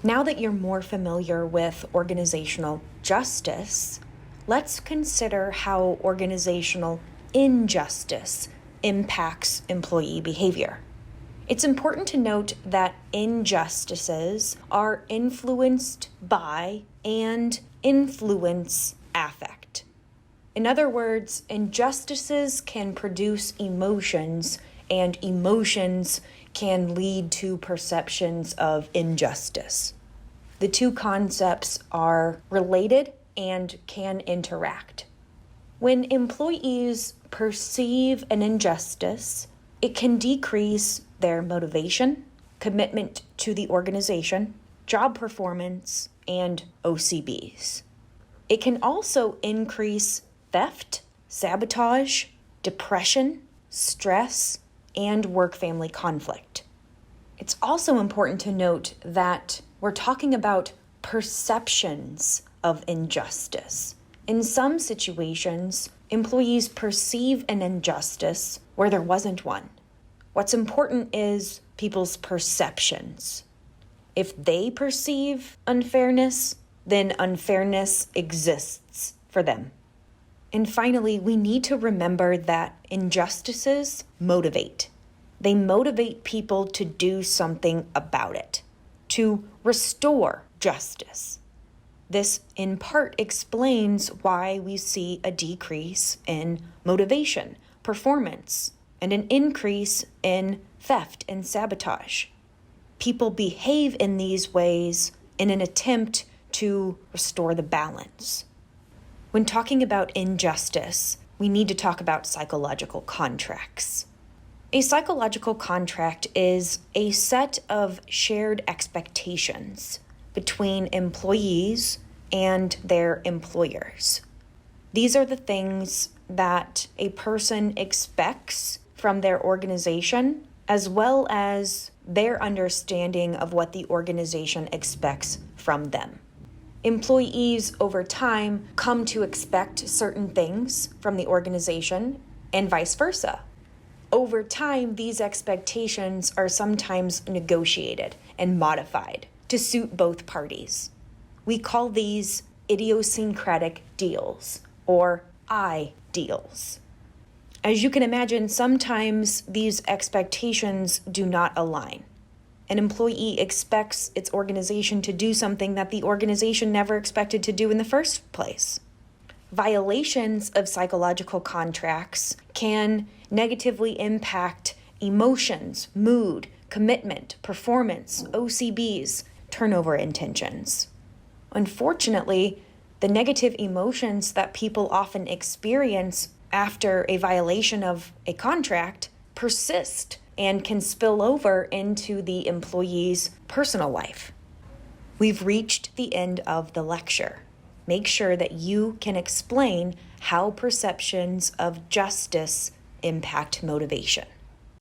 Now that you're more familiar with organizational justice, let's consider how organizational injustice impacts employee behavior. It's important to note that injustices are influenced by and influence affect. In other words, injustices can produce emotions, and emotions can lead to perceptions of injustice. The two concepts are related and can interact. When employees perceive an injustice, it can decrease their motivation, commitment to the organization, job performance, and OCBs. It can also increase theft, sabotage, depression, stress, and work-family conflict. It's also important to note that we're talking about perceptions of injustice. In some situations, employees perceive an injustice where there wasn't one. What's important is people's perceptions. If they perceive unfairness, then unfairness exists for them. And finally, we need to remember that injustices motivate. They motivate people to do something about it, to restore justice. This in part explains why we see a decrease in motivation, performance, and an increase in theft and sabotage. People behave in these ways in an attempt to restore the balance. When talking about injustice, we need to talk about psychological contracts. A psychological contract is a set of shared expectations between employees and their employers. These are the things that a person expects from their organization, as well as their understanding of what the organization expects from them. Employees over time come to expect certain things from the organization and vice versa. Over time, these expectations are sometimes negotiated and modified to suit both parties. We call these idiosyncratic deals or ideals. As you can imagine, sometimes these expectations do not align. An employee expects its organization to do something that the organization never expected to do in the first place. Violations of psychological contracts can negatively impact emotions, mood, commitment, performance, OCBs, turnover intentions. Unfortunately, the negative emotions that people often experience after a violation of a contract persist and can spill over into the employee's personal life. We've reached the end of the lecture. Make sure that you can explain how perceptions of justice impact motivation.